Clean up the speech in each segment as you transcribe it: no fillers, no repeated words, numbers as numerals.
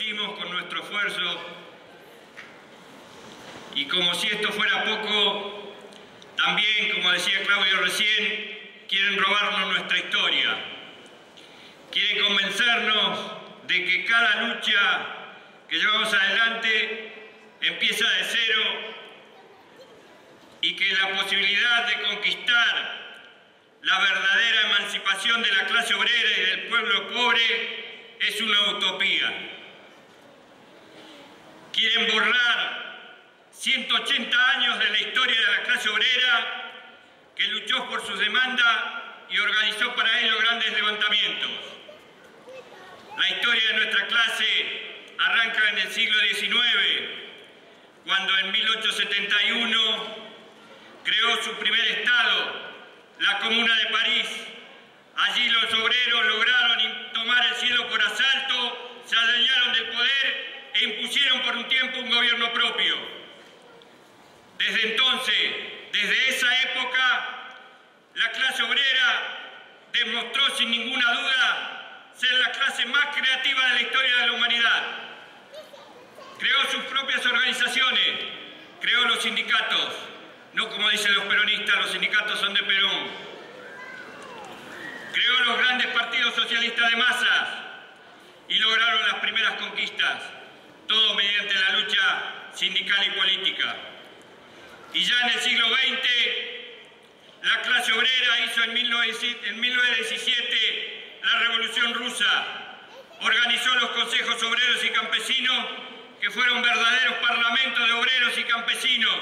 hicimos con nuestro esfuerzo. Y como si esto fuera poco, también, como decía Claudio recién, quieren robarnos nuestra historia. Quieren convencernos de que cada lucha que llevamos adelante empieza de cero y que la posibilidad de conquistar la verdadera emancipación de la clase obrera y del pueblo pobre es una utopía. Quieren borrar 180 años de la historia de la clase obrera que luchó por sus demandas y organizó para ello grandes levantamientos. La historia de nuestra clase arranca en el siglo XIX, cuando en 1871 creó su primer estado, la Comuna de París. Allí los obreros lograron tomar el cielo por asalto, se adueñaron del poder e impusieron por un tiempo un gobierno propio. Desde entonces, desde esa época, la clase obrera demostró sin ninguna duda ser la clase más creativa de la historia de la humanidad. Creó sus propias organizaciones, creó los sindicatos. No como dicen los peronistas, los sindicatos son de Perón. Creó los grandes partidos socialistas de masas y lograron las primeras conquistas, todo mediante la lucha sindical y política. Y ya en el siglo XX, la clase obrera hizo en 1917 la Revolución Rusa, organizó los consejos obreros y campesinos, que fueron verdaderos parlamentos de obreros y campesinos,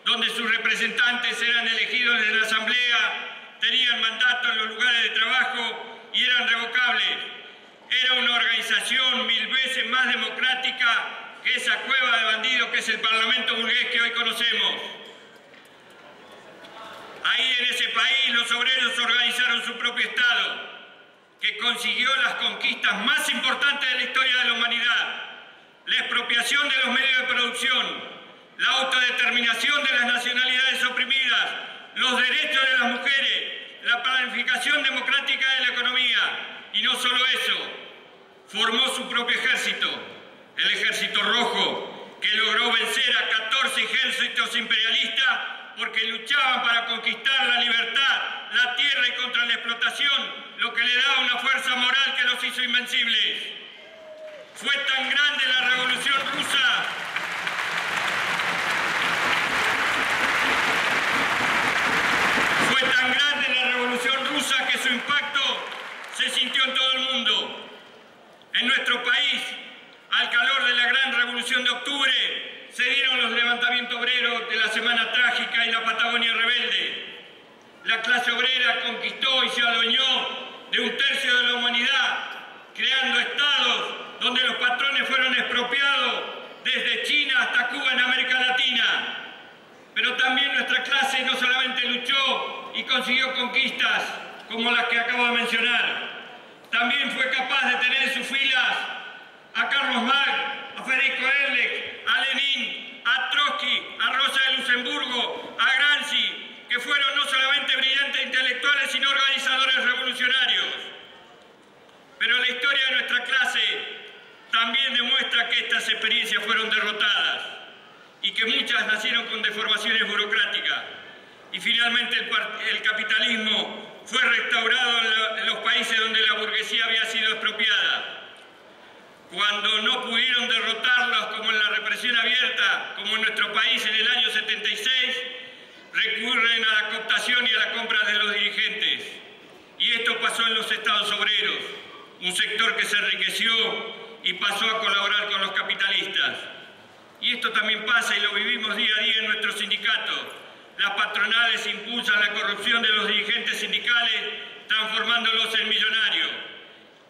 donde sus representantes eran elegidos en la asamblea, tenían mandato en los lugares de trabajo y eran revocables. Era una organización 1000 veces más democrática que esa cueva de bandidos que es el Parlamento burgués que hoy conocemos. Ahí en ese país los obreros organizaron su propio Estado, que consiguió las conquistas más importantes de la historia de la humanidad: la expropiación de los medios de producción, la autodeterminación de las nacionalidades oprimidas, los derechos de las mujeres, la planificación democrática de la economía. Y no solo eso, formó su propio ejército, el Ejército Rojo, que logró vencer a 14 ejércitos imperialistas porque luchaban para conquistar la libertad, la tierra y contra la explotación, lo que le daba una fuerza moral que los hizo invencibles. Fue tan grande la Revolución Rusa que su impacto se sintió en todo el mundo. En nuestro país, al calor de la gran Revolución de Octubre, se dieron los levantamientos obreros de la Semana Trágica y la Patagonia Rebelde. La clase obrera conquistó y se adueñó de 1/3 de la humanidad, creando estados donde los patrones fueron expropiados desde China hasta Cuba en América Latina. Pero también nuestra clase no solamente luchó y consiguió conquistas como las que acabo de mencionar, también fue capaz de tener en sus filas a Carlos Marx, a Federico Hayek, a Lenin, a Trotsky, a Rosa de Luxemburgo, a Gramsci, que fueron no solamente brillantes intelectuales, sino organizadores revolucionarios. Pero la historia de nuestra clase también demuestra que estas experiencias fueron derrotadas y que muchas nacieron con deformaciones burocráticas. Y finalmente el capitalismo fue restaurado en los países donde la burguesía había sido expropiada. Cuando no pudieron derrotarlos, como en la represión abierta, como en nuestro país en el año 76, recurren a la cooptación y a la compra de los dirigentes. Y esto pasó en los estados obreros, un sector que se enriqueció y pasó a colaborar con los capitalistas. Y esto también pasa y lo vivimos día a día en nuestros sindicatos. Las patronales impulsan la corrupción de los dirigentes sindicales, transformándolos en millonarios.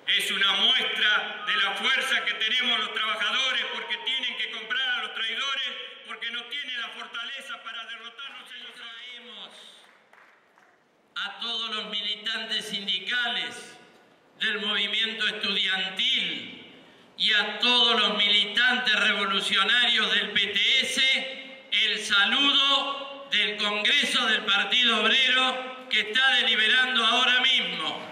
Es una muestra de la fuerza que tenemos los trabajadores, porque tienen que comprar a los traidores, porque no tienen la fortaleza para derrotarnos en los traemos. A todos los militantes sindicales del movimiento estudiantil y a todos los militantes revolucionarios del PTS, el saludo del Congreso del Partido Obrero que está deliberando ahora mismo.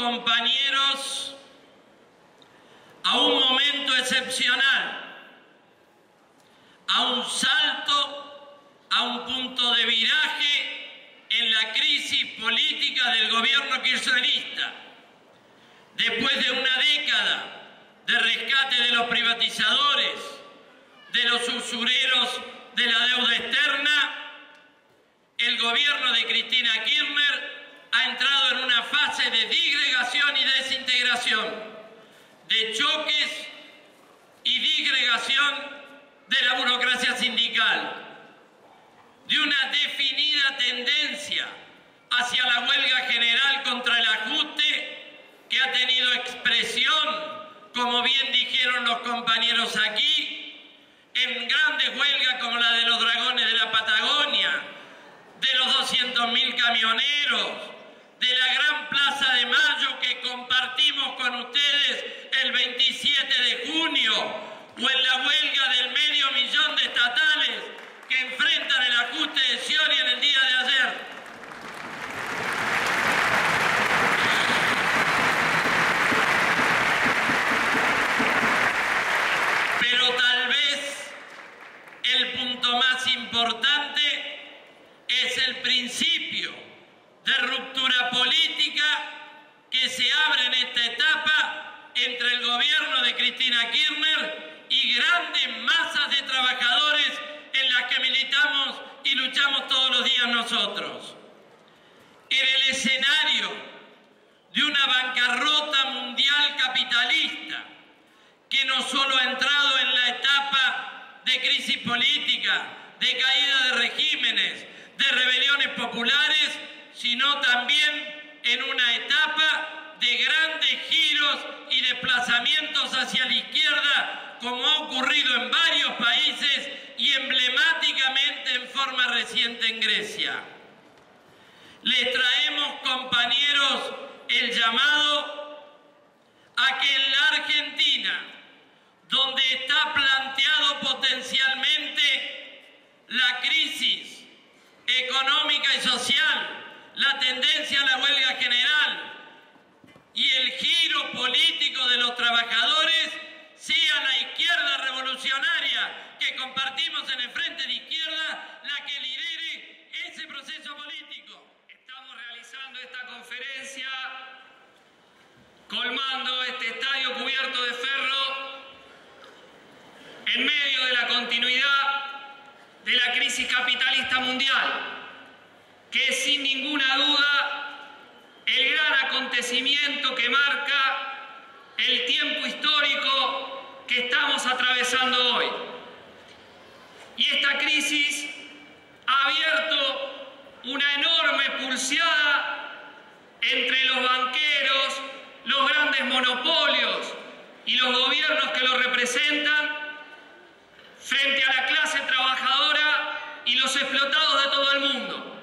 compañeros, a un momento excepcional, a un salto, a un punto de viraje en la crisis política del gobierno kirchnerista. Después de una década de rescate de los privatizadores, de los usureros de la deuda externa, el gobierno de Cristina Kirchner ha entrado en una fase de disgregación y desintegración, de choques y disgregación de la burocracia sindical, de una definida tendencia hacia la huelga general contra el ajuste que ha tenido expresión, como bien dijeron los compañeros aquí, en grandes huelgas como la de los dragones de la Patagonia, de los 200.000 camioneros, de la gran Plaza de Mayo que compartimos con ustedes el 27 de junio, o en la huelga del 500.000 de estatales que enfrentan el ajuste de Scioli en el día de ayer. Pero tal vez el punto más importante es el principio de ruptura política que se abre en esta etapa entre el gobierno de Cristina Kirchner y grandes masas de trabajadores en las que militamos y luchamos todos los días nosotros. En el escenario de una bancarrota mundial capitalista que no solo ha entrado en la etapa de crisis política, de caída de regímenes, de rebeliones populares, sino también en una etapa de grandes giros y desplazamientos hacia la izquierda, como ha ocurrido en varios países y emblemáticamente en forma reciente en Grecia. Les traemos, compañeros, el llamado a que en la Argentina, donde está planteado potencialmente la crisis económica y social, la tendencia a la huelga general y el giro político de los trabajadores, sea la izquierda revolucionaria que compartimos en el Frente de Izquierda la que lidere ese proceso político. Estamos realizando esta conferencia colmando este estadio cubierto de ferro en medio de la continuidad de la crisis capitalista mundial, que es sin ninguna duda el gran acontecimiento que marca el tiempo histórico que estamos atravesando hoy. Y esta crisis ha abierto una enorme pulseada entre los banqueros, los grandes monopolios y los gobiernos que los representan frente a la clase trabajadora y los explotados de todo el mundo.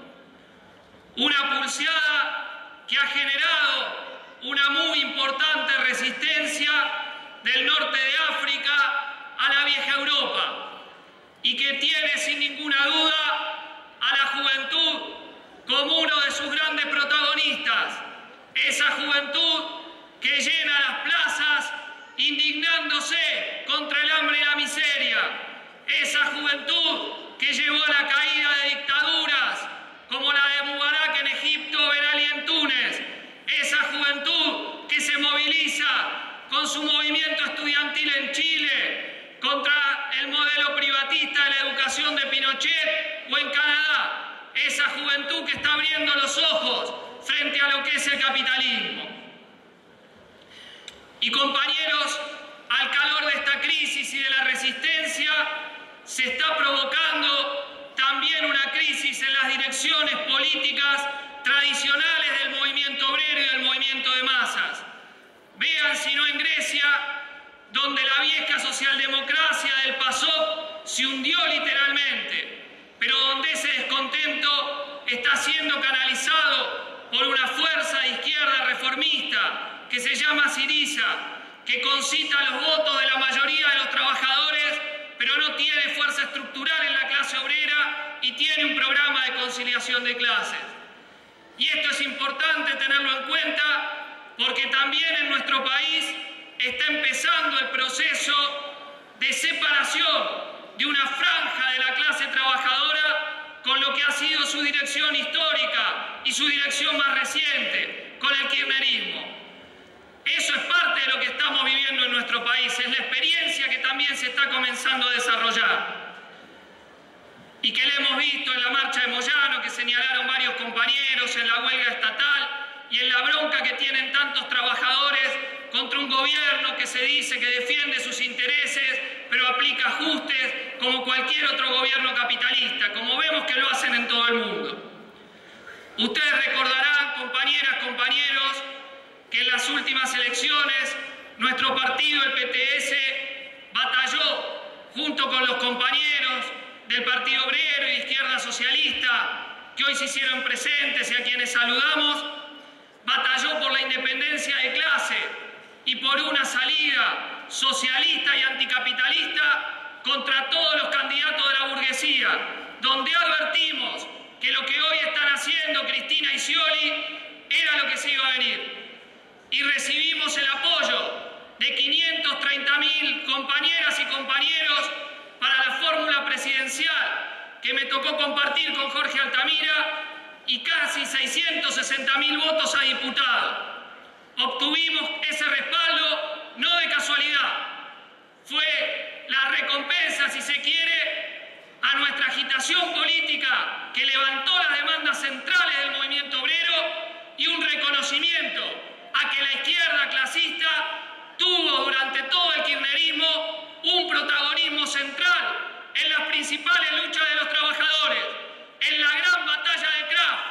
Una pulseada que ha generado una muy importante resistencia del norte de África a la vieja Europa y que tiene sin ninguna duda a la juventud como uno de sus grandes protagonistas. Esa juventud que llena las plazas indignándose contra el hambre y la miseria. Esa juventud que llevó a la caída de dictaduras como la de Mubarak en Egipto, Ben Ali en Túnez. Esa juventud que se moviliza con su movimiento estudiantil en Chile contra el modelo privatista de la educación de Pinochet o en Canadá. Esa juventud que está abriendo los ojos frente a lo que es el capitalismo. Y compañeros, al calor de esta crisis y de la resistencia, se está provocando también una crisis en las direcciones políticas tradicionales del movimiento obrero y del movimiento de masas. Vean si no en Grecia, donde la vieja socialdemocracia del PASOK se hundió literalmente, pero donde ese descontento está siendo canalizado por una fuerza de izquierda reformista que se llama Syriza, que concita los votos de la mayoría de los trabajadores, pero no tiene fuerza estructural en la clase obrera y tiene un programa de conciliación de clases. Y esto es importante tenerlo en cuenta porque también en nuestro país está empezando el proceso de separación de una franja de la clase trabajadora con lo que ha sido su dirección histórica y su dirección más reciente, con el kirchnerismo. Eso es parte de lo que estamos viviendo en nuestro país, es la experiencia que también se está comenzando a desarrollar y que le hemos visto en la marcha de Moyano, que señalaron varios compañeros, en la huelga estatal y en la bronca que tienen tantos trabajadores contra un gobierno que se dice que defiende sus intereses, pero aplica ajustes como cualquier otro gobierno capitalista, como vemos que lo hacen en todo el mundo. Ustedes recordarán, compañeras, compañeros, que en las últimas elecciones nuestro partido, el PTS, batalló junto con los compañeros del Partido Obrero y de Izquierda Socialista, que hoy se hicieron presentes y a quienes saludamos, batalló por la independencia de clase y por una salida socialista y anticapitalista contra todos los candidatos de la burguesía, donde advertimos que lo que hoy están haciendo Cristina y Scioli era lo que se iba a venir. Y recibimos el apoyo de 530.000 compañeras y compañeros para la fórmula presidencial que me tocó compartir con Jorge Altamira y casi 660.000 votos a diputado. Obtuvimos ese respaldo no de casualidad, fue la recompensa, si se quiere, a nuestra agitación política que levantó las demandas centrales del movimiento obrero y un reconocimiento a que la izquierda clasista tuvo durante todo el kirchnerismo un protagonismo central en las principales luchas de los trabajadores, en la gran batalla de Kraft,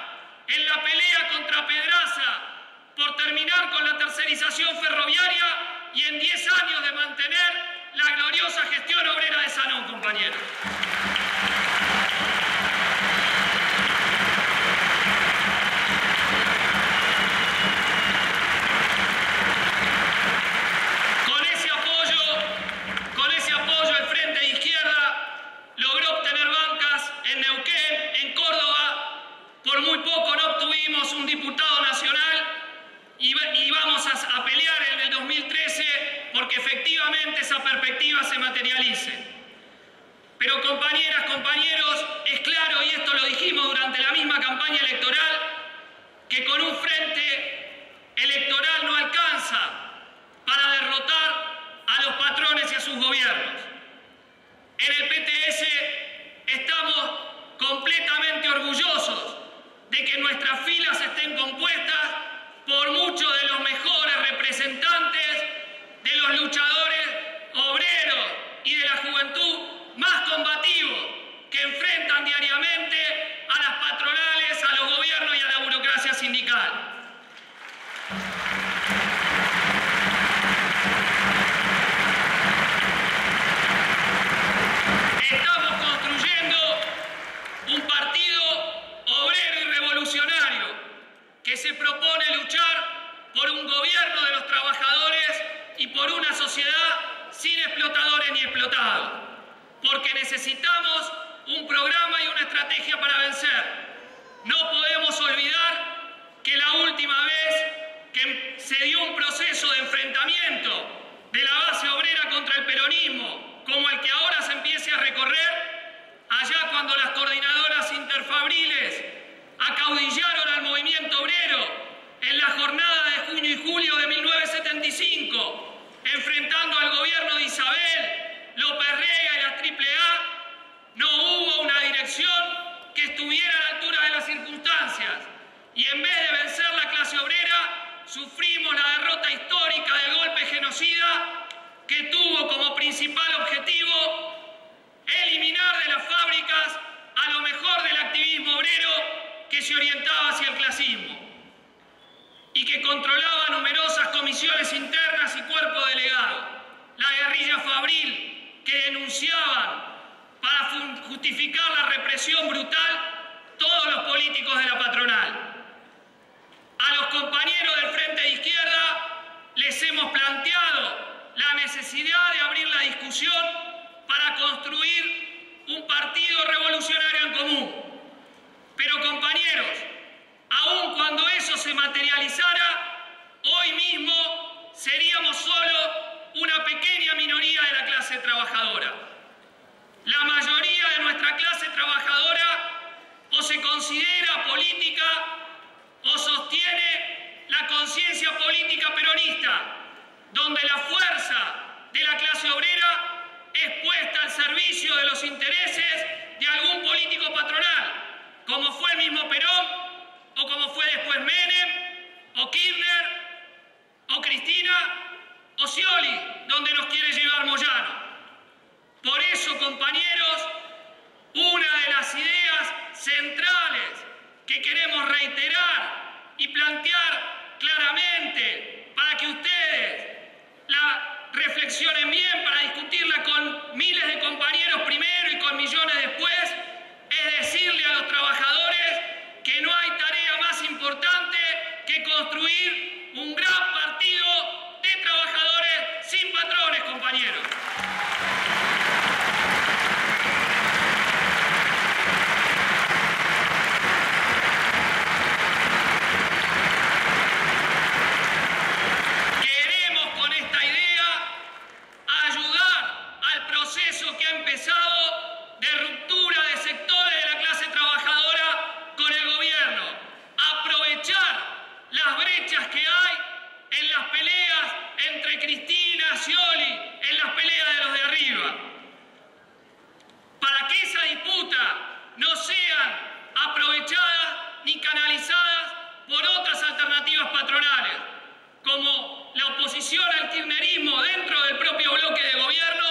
en la pelea contra Pedraza por terminar con la tercerización ferroviaria y en 10 años de mantener la gloriosa gestión obrera de Sanón, compañeros. Con ese apoyo el Frente de Izquierda logró obtener bancas en Neuquén, en Córdoba. Por muy poco no obtuvimos un diputado nacional y vamos a pelear en el 2013 porque efectivamente esa perspectiva se materialice. Pero compañeras, compañeros, es claro, y esto lo dijimos durante la misma campaña electoral, que con un frente electoral no alcanza para derrotar a los patrones y a sus gobiernos. En el PTS estamos completamente orgullosos de que nuestras filas estén compuestas por muchos de los mejores representantes de los luchadores obreros y de la juventud más combativos que enfrentan diariamente a las patronales, a los gobiernos y a la burocracia sindical. Estamos construyendo un partido obrero y revolucionario que se propone luchar por un gobierno de los trabajadores y por una sociedad sin explotadores ni explotados. Porque necesitamos un programa y una estrategia para vencer. No podemos olvidar que la última vez que se dio un proceso de enfrentamiento de la base obrera contra el peronismo, como el que ahora se empiece a recorrer, allá cuando las coordinadoras interfabriles acaudillaron al movimiento obrero en la jornada de junio y julio de 1975, enfrentando al gobierno de Isabel, López Rega y la AAA, no hubo una dirección que estuviera a la altura de las circunstancias. Y en vez de vencer la clase obrera, sufrimos la derrota histórica del golpe genocida que tuvo como principal objetivo eliminar de las fábricas a lo mejor del activismo obrero que se orientaba hacia el clasismo y que controlaba numerosas comisiones internas y cuerpos delegados. La guerrilla fabril que denunciaban para justificar la represión brutal todos los políticos de la patronal. A los compañeros del Frente de Izquierda les hemos planteado la necesidad de abrir la discusión para construir un partido revolucionario en común. Pero compañeros, aun cuando eso se materializara, hoy los intereses de algún político patronal, como fue el mismo Perón, o como fue después Menem, o Kirchner, o Cristina, o Scioli, donde nos quiere llevar Moyano. Por eso, compañeros, una de las ideas centrales que queremos reiterar y plantear claramente para que ustedes la reflexionen bien, para discutirla con miles de compañeros primero y con millones después, es decirle a los trabajadores que no hay tarea más importante que construir un gran partido de trabajadores sin patrones, compañeros. Queremos con esta idea ayudar al proceso que ha empezado de ruptura de sectores de la clase trabajadora con el gobierno, aprovechar las brechas que hay en las peleas entre Cristina, Scioli, en las peleas de los de arriba, para que esa disputa no sean aprovechadas ni canalizadas por otras alternativas patronales, como la oposición al kirchnerismo dentro del propio bloque de gobierno